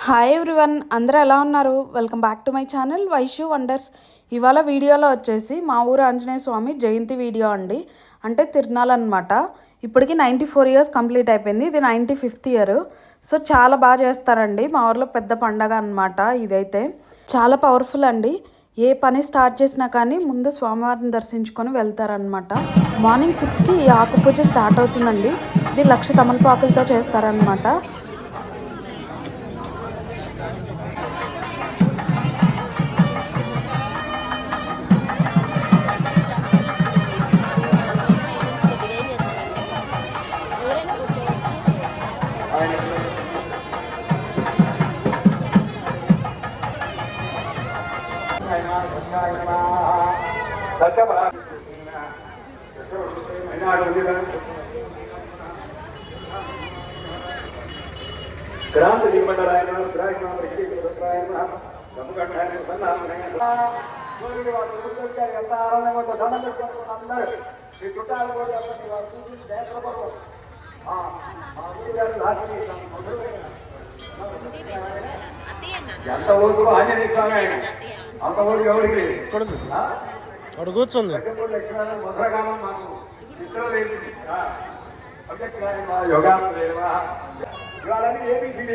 Hi everyone, అందరూ ఎలా ఉన్నారు? Welcome back to my channel Vaishu wonders. ఇవాళ వీడియోలో వచ్చేసి మా ఊరు ఆంజనేయ స్వామి జయంతి వీడియో అండి. అంటే తిరునాళ్ళనమాట. ఇప్పటికి 94 ఇయర్స్ కంప్లీట్ అయిపోయింది. ఇది 95th ఇయర్. సో చాలా బాగా చేస్తారండి. మా ఊర్లో పెద్ద పండగ అనమాట. ఇదైతే చాలా పవర్ఫుల్ అండి. ఏ పని స్టార్ట్ చేసినా కానీ ముందు స్వామివారిని దర్శించుకొని వెళ్తారనమాట. మార్నింగ్ 6కి ఈ ఆకు పూజ స్టార్ట్ అవుతుందండి. ఇది 1,00,000 తమలపాకులతో చేస్తారనమాట. క్రాంతి జీవమండలాయన ఎంత ఆనందంగా దండం పెట్టుకుంటున్నారు అందరూ మీ చుట్టాలు కూడా ఎంత ఊరు ఆంజనేయ స్వామి ఆయన అంత ఊరు ఎవరికి అక్కడ కూర్చుంది మధురగానం మాకు చిత్రం లేదు యోగా ఇవాళని ఏబిసిడీ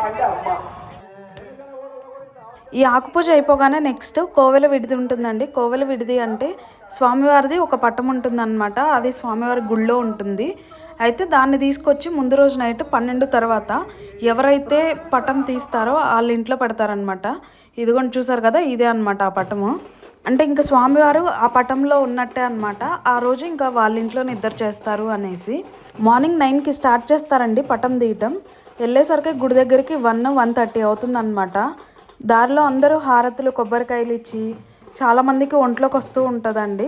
అంటే అమ్మ. ఈ ఆకుపూజ అయిపోగానే నెక్స్ట్ కోవెల విడిది ఉంటుందండి. కోవెల విడిది అంటే స్వామివారిది ఒక పట్టం ఉంటుందన్నమాట. అది స్వామివారి గుళ్ళో ఉంటుంది. అయితే దాన్ని తీసుకొచ్చి ముందు రోజు నైట్ 12 తర్వాత ఎవరైతే పటం తీస్తారో వాళ్ళ ఇంట్లో పెడతారనమాట. ఇదిగోండి చూసారు కదా, ఇదే అనమాట ఆ పటము. అంటే ఇంకా స్వామివారు ఆ పటంలో ఉన్నట్టే అనమాట. ఆ రోజు ఇంకా వాళ్ళ ఇంట్లో నిద్ర చేస్తారు అనేసి. మార్నింగ్ 9కి స్టార్ట్ చేస్తారండి పటం తీయటం. వెళ్ళేసరికి గుడి దగ్గరికి 1-1:30 అవుతుందన్నమాట. దారిలో అందరూ హారతులు కొబ్బరికాయలు ఇచ్చి చాలామందికి ఒంట్లోకి వస్తూ ఉంటుందండి.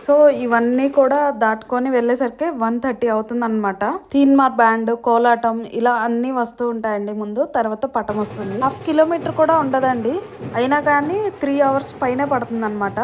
సో ఇవన్నీ కూడా దాటుకొని వెళ్ళేసరికి 1:30 అవుతుందన్నమాట. తీన్మార్ బ్యాండ్, కోలాటం ఇలా అన్నీ వస్తూ ఉంటాయండి ముందు. తర్వాత పటం వస్తుంది. 1/2 కిలోమీటర్ కూడా ఉండదండి. అయినా కానీ 3 hours పైనే పడుతుంది అనమాట.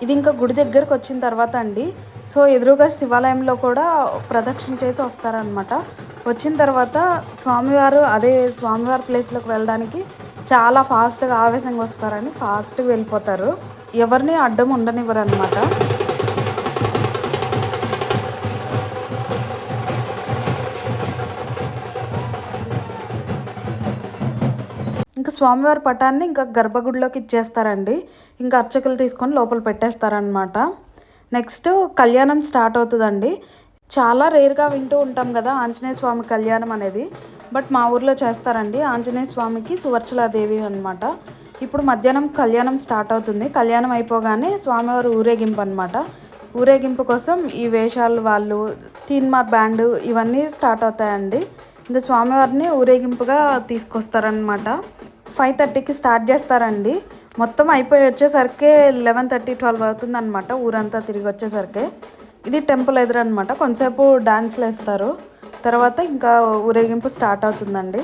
ఇది ఇంకా గుడి దగ్గరకు వచ్చిన తర్వాత అండి. సో ఎదురుగా శివాలయంలో కూడా ప్రదక్షిణ చేసి వస్తారనమాట. వచ్చిన తర్వాత స్వామివారు అదే స్వామివారి ప్లేస్లోకి వెళ్ళడానికి చాలా ఫాస్ట్గా ఆవేశంగా వస్తారని ఫాస్ట్గా వెళ్ళిపోతారు. ఎవరిని అడ్డం ఉండనివ్వరు అనమాట. ఇంకా స్వామివారి పటాన్ని ఇంకా గర్భగుడిలోకి ఇచ్చేస్తారండి. ఇంకా అర్చకులు తీసుకొని లోపల పెట్టేస్తారనమాట. నెక్స్ట్ కళ్యాణం స్టార్ట్ అవుతుందండి. చాలా రేర్గా వింటూ ఉంటాం కదా ఆంజనేయ స్వామి కళ్యాణం అనేది. బట్ మా ఊర్లో చేస్తారండి. ఆంజనేయ స్వామికి సువర్చలాదేవి అనమాట. ఇప్పుడు మధ్యాహ్నం కళ్యాణం స్టార్ట్ అవుతుంది. కళ్యాణం అయిపోగానే స్వామివారి ఊరేగింపు అనమాట. ఊరేగింపు కోసం ఈ వేషాలు వాళ్ళు తీన్మార్ బ్యాండ్ ఇవన్నీ స్టార్ట్ అవుతాయండి. ఇంకా స్వామివారిని ఊరేగింపుగా తీసుకొస్తారనమాట. 5:30కి స్టార్ట్ చేస్తారండి. మొత్తం అయిపోయి వచ్చేసరికి 11:30-12 అవుతుందన్నమాట. ఊరంతా తిరిగి వచ్చేసరికి. ఇది టెంపుల్ ఎదురు అనమాట. కొంతసేపు డాన్స్లు వేస్తారు. తర్వాత ఇంకా ఊరేగింపు స్టార్ట్ అవుతుందండి.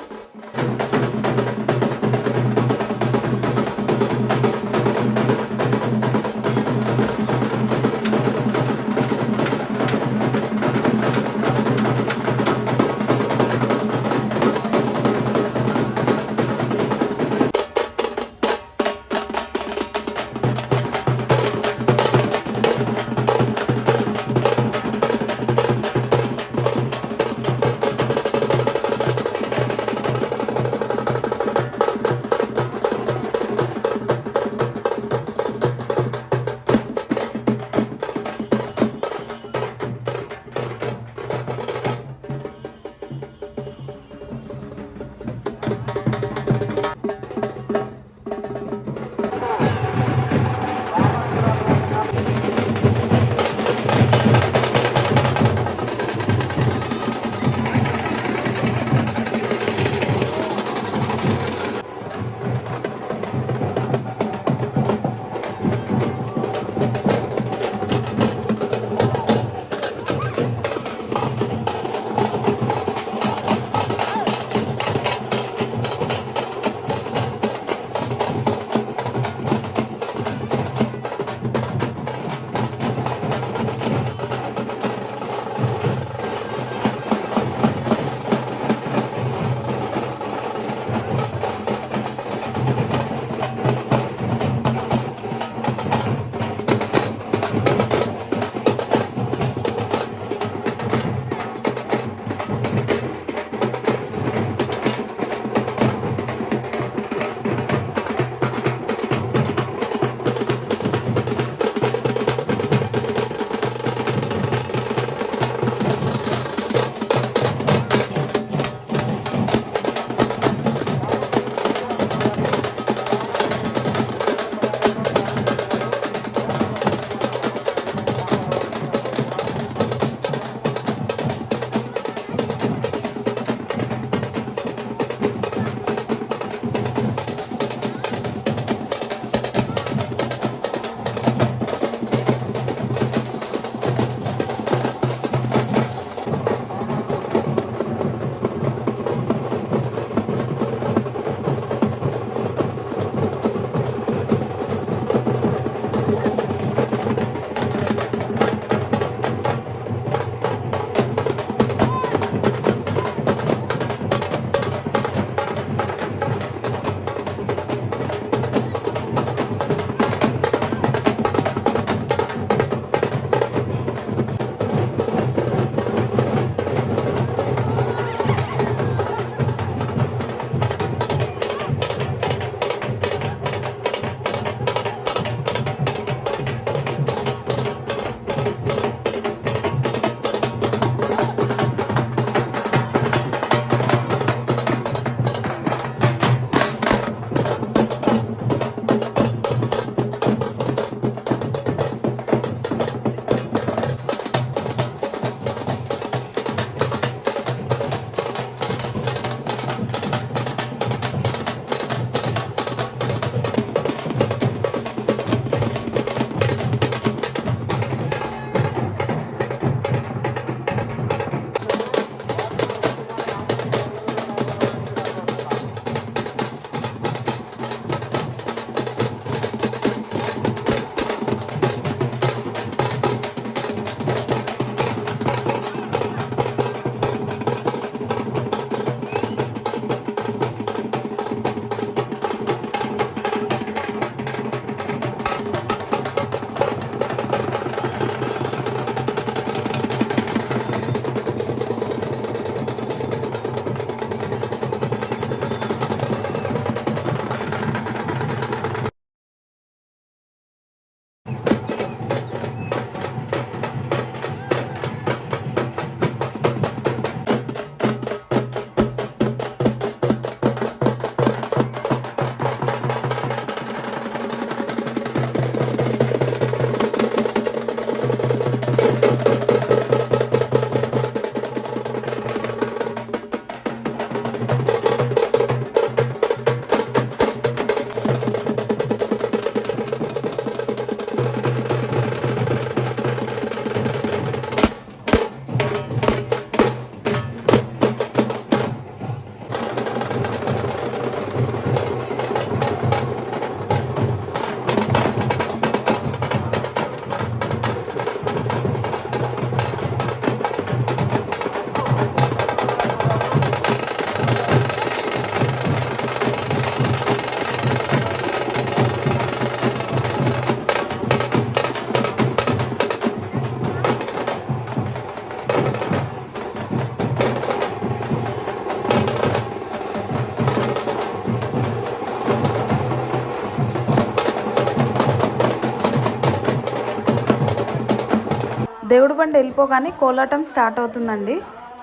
దేవుడి బండి వెళ్ళిపోగానే కోలాటం స్టార్ట్ అవుతుందండి.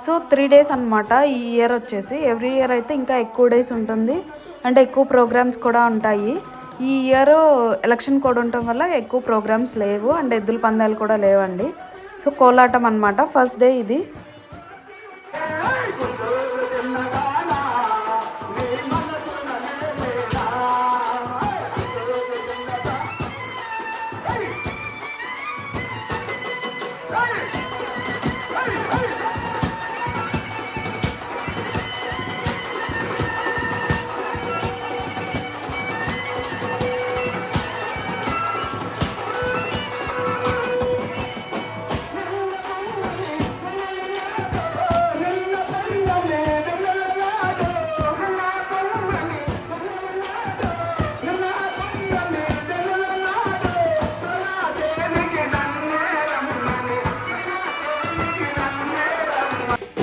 సో 3 డేస్ అనమాట ఈ ఇయర్ వచ్చేసి. ఎవ్రీ ఇయర్ అయితే ఇంకా ఎక్కువ డేస్ ఉంటుంది, అంటే ఎక్కువ ప్రోగ్రామ్స్ కూడా ఉంటాయి. ఈ ఇయర్ ఎలక్షన్ కోడ్ ఉండటం వల్ల ఎక్కువ ప్రోగ్రామ్స్ లేవు, అండ్ ఎద్దుల పందాలు కూడా లేవండి. సో కోలాటం అనమాట ఫస్ట్ డే ఇది.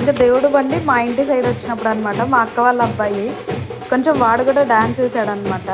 ఇంకా దేవుడు బండి మా ఇంటి సైడ్ వచ్చినప్పుడు అనమాట, మా అక్క వాళ్ళ అబ్బాయి కొంచెం వాడు కూడా డ్యాన్స్ వేసాడనమాట.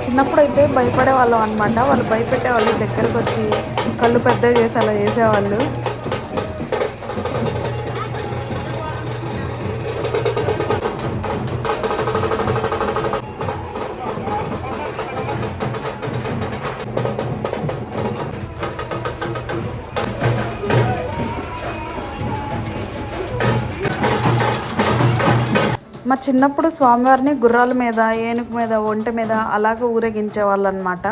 చిన్నప్పుడు అయితే భయపడే వాళ్ళం అనమాట. వాళ్ళు భయపెట్టే వాళ్ళు, దగ్గరకు వచ్చి కళ్ళు పెద్దగా చేసి అలా చేసేవాళ్ళు. మా చిన్నప్పుడు స్వామివారిని గుర్రాల మీద, ఏనుగు మీద, ఒంటె మీద అలాగ ఊరేగించేవాళ్ళు అనమాట.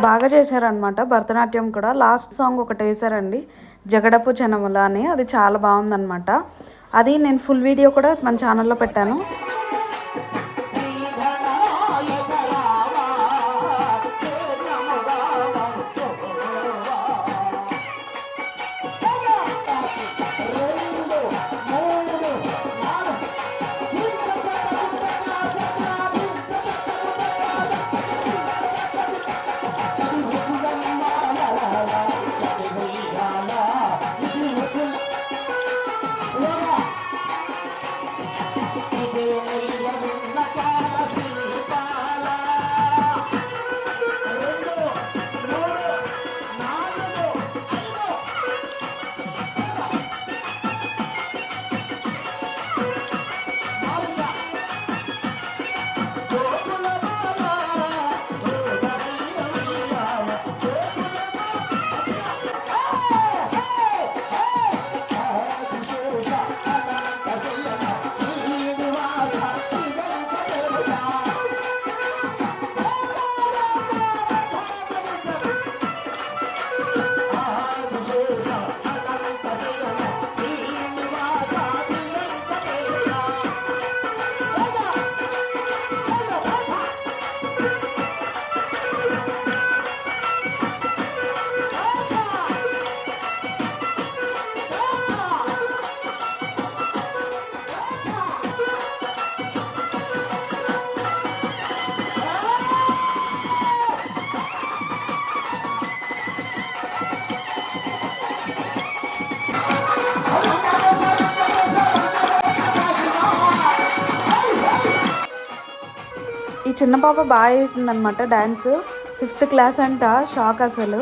బాగా చేశారనమాట. భరతనాట్యం కూడా లాస్ట్ సాంగ్ ఒకటి వేశారండి, జగడపు జనముల అని. అది చాలా బాగుందనమాట. అది నేను ఫుల్ వీడియో కూడా మన ఛానల్లో పెట్టాను. ఈ చిన్న పాప బాగా వేసిందనమాట డ్యాన్స్. 5th క్లాస్ అంట. షాక్ అసలు.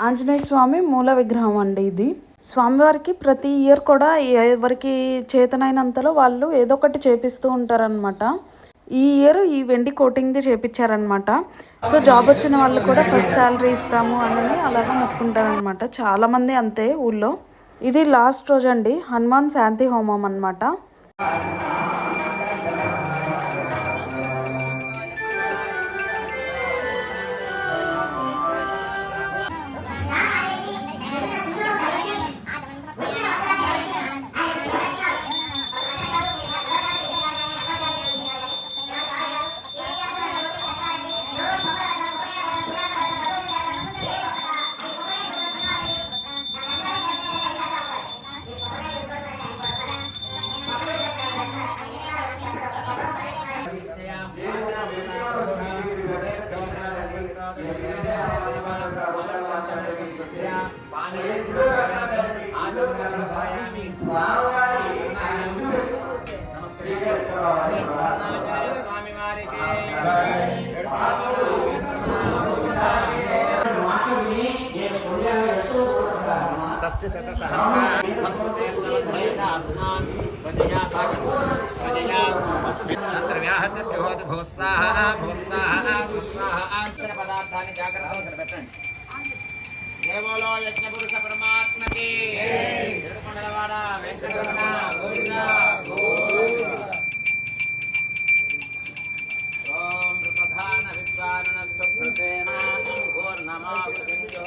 ఆంజనేయ స్వామి మూల విగ్రహం అండి ఇది. స్వామివారికి ప్రతి ఇయర్ కూడా ఎవరికి చేతనైనంతలో వాళ్ళు ఏదో ఒకటి చేపిస్తూ ఉంటారనమాట. ఈ ఇయర్ ఈ వెండి కోటింగ్ది చేపించారనమాట. సో జాబ్ వచ్చిన వాళ్ళు కూడా ఫస్ట్ శాలరీ ఇస్తాము అని అలాగా మొక్కుంటారనమాట. చాలామంది అంతే ఊళ్ళో. ఇది లాస్ట్ రోజు అండి, హనుమాన్ శాంతి హోమం అనమాట. పదార్థాన్ని జాగ్రత్తగా పెట్టండి. దేవోలో యజ్ఞపురుష పరమాత్మకి ఏడుకొండలవాడ వెంకటరమణ గోవింద గోవింద. ఓం ప్రధాన విద్వానస్తు కృతేన పూర్ణమావృతించో.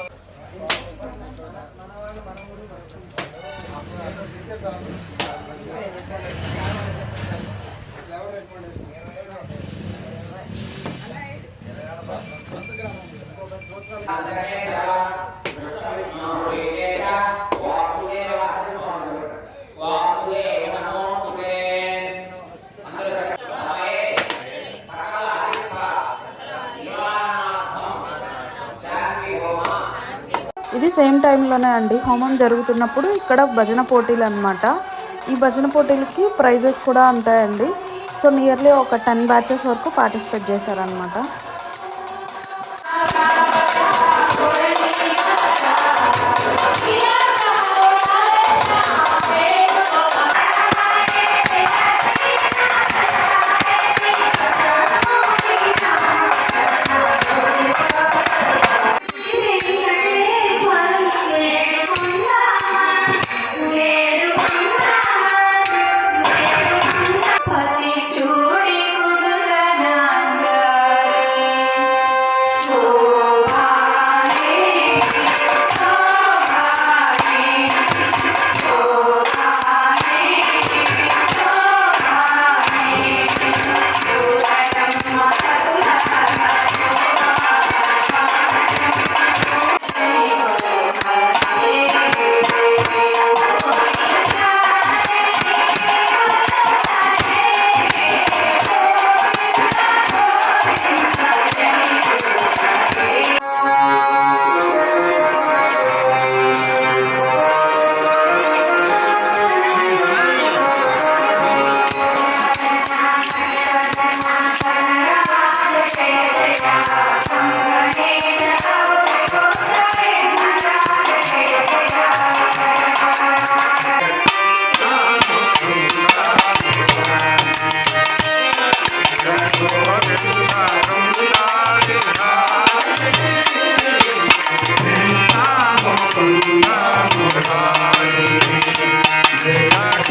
ఇది సేమ్ టైంలోనే అండి హోమం జరుగుతున్నప్పుడు ఇక్కడ భజన పోటీలు అనమాట. ఈ భజన పోటీలకి ప్రైజెస్ కూడా ఉంటాయండి. సో నియర్లీ ఒక 10 బ్యాచెస్ వరకు పార్టిసిపేట్ చేశారనమాట.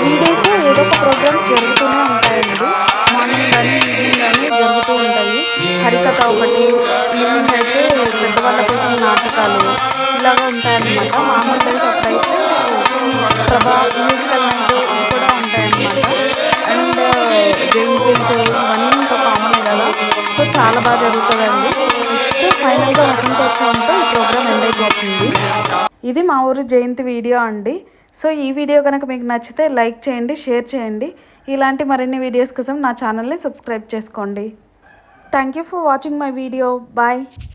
వీడియోస్ ఏదో ఒక ప్రోగ్రామ్స్ జరుగుతూనే ఉంటాయండి. మార్నింగ్ కానీ ఈవినింగ్ కానీ జరుగుతూ ఉంటాయి. హరికథ ఒకటి, ఈవినింగ్ అయితే పెద్దవాళ్ళ కోసం నాటకాలు ఇలాగా ఉంటాయన్నమాట. మామూలు డేస్ అప్పుడైతే ప్రభా మ్యూజికల్ నైట్ ఇవి కూడా ఉంటాయన్నమాట. అండ్ జైంట్ ఇవన్నీ ఇంకా కామన్ కదా. సో చాలా బాగా జరుగుతుందండి. నెక్స్ట్ ఫైనల్గా వసంతోత్సవంతో ఈ ప్రోగ్రామ్ ఎండ్ అయిపోతుంది. ఇది మా ఊరి జయంతి వీడియో అండి. సో ఈ వీడియో కనుక మీకు నచ్చితే లైక్ చేయండి, షేర్ చేయండి. ఇలాంటి మరిన్ని వీడియోస్ కోసం నా ఛానల్ని సబ్స్క్రైబ్ చేసుకోండి. Thank you for watching my video. Bye.